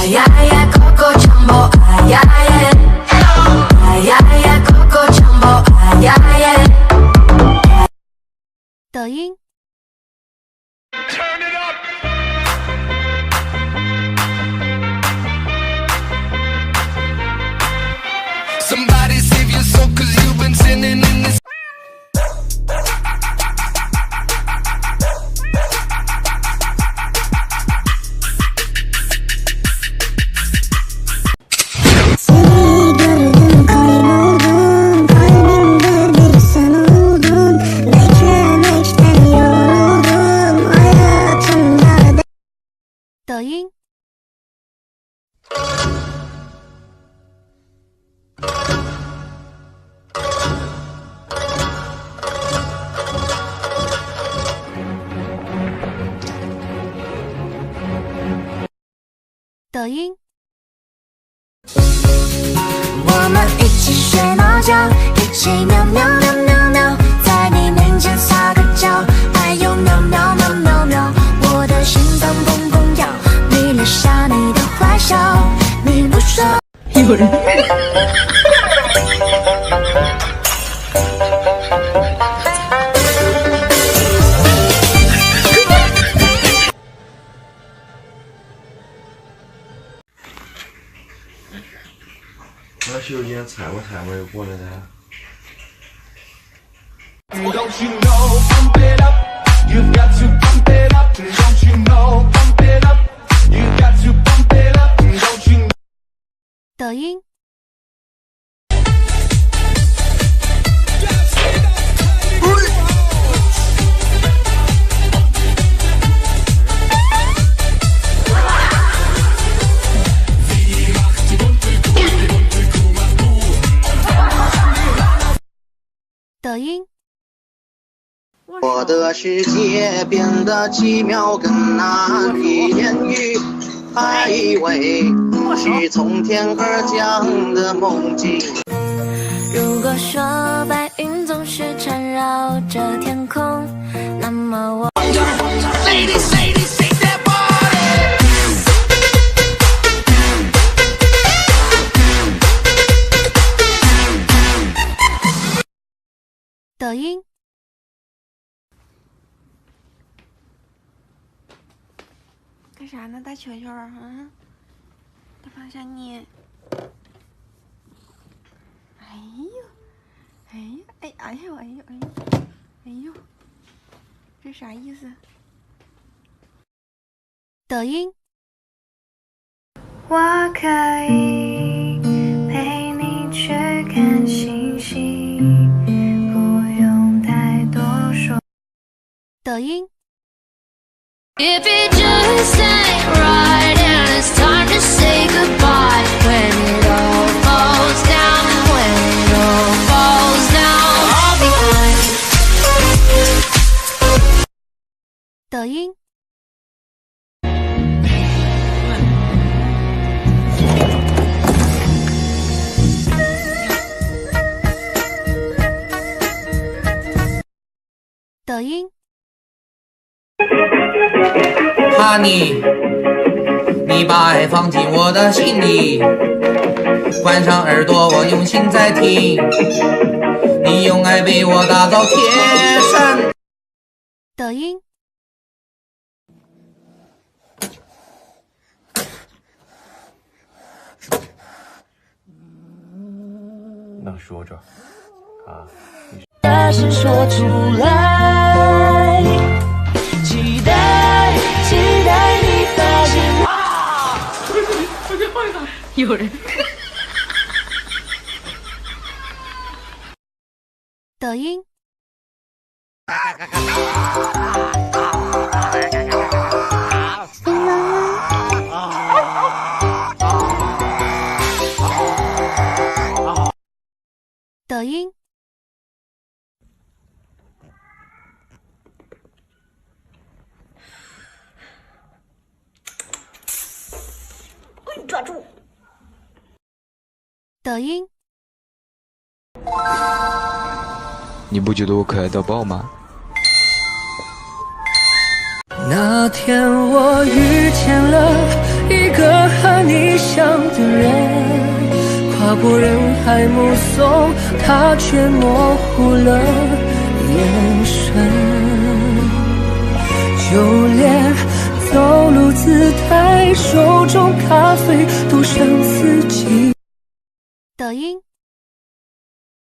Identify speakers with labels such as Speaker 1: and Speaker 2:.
Speaker 1: 哎呀呀，Coco Jumbo， 哎呀耶，哎呀呀，Coco Jumbo， 哎呀耶。
Speaker 2: 抖音。
Speaker 3: Somebody save your soul, cause you've been sinning in this.
Speaker 2: 抖音。抖音。
Speaker 1: 我们一起睡猫觉，一起喵喵喵喵喵，在你面前撒个娇，哎呦喵喵喵喵喵，我的心脏砰砰跳，迷恋上你的坏笑，你不说。
Speaker 2: 有人。
Speaker 4: 那洗手间踩过踩过又过来的。
Speaker 2: 抖音。抖音。
Speaker 5: 我的世界变得奇妙，更难以言喻，还以为是从天而降的梦境。
Speaker 1: 如果说白云总是缠绕着天空，那么我。
Speaker 2: 抖音。
Speaker 6: 干啥呢，大球球啊？大放下你！哎呦，哎呀，哎呦，哎呦，哎呦，哎呦，这啥意思？
Speaker 2: 抖音。
Speaker 1: 我可以陪你去看星星。
Speaker 2: 抖音。
Speaker 1: If it just ain't right and it's time to say goodbye when it all falls down, when it all falls down, I'll be fine.
Speaker 2: 抖音。抖音。
Speaker 7: Honey， 你把爱放进我的心里，关上耳朵，我用心在听，你用爱为我打造天山。
Speaker 2: 抖音。
Speaker 4: 能说着啊？
Speaker 1: 大声说出来，期待你发现。
Speaker 2: 有人。抖音。抖音。
Speaker 6: 抓住！
Speaker 2: 抖音。
Speaker 8: 你不觉得我可爱到爆吗？
Speaker 7: 那天我遇见了
Speaker 9: 一个和你像的人，跨过人海目送，他却模糊了眼神。就连走路姿态，手中咖啡都像自己。
Speaker 2: 抖音。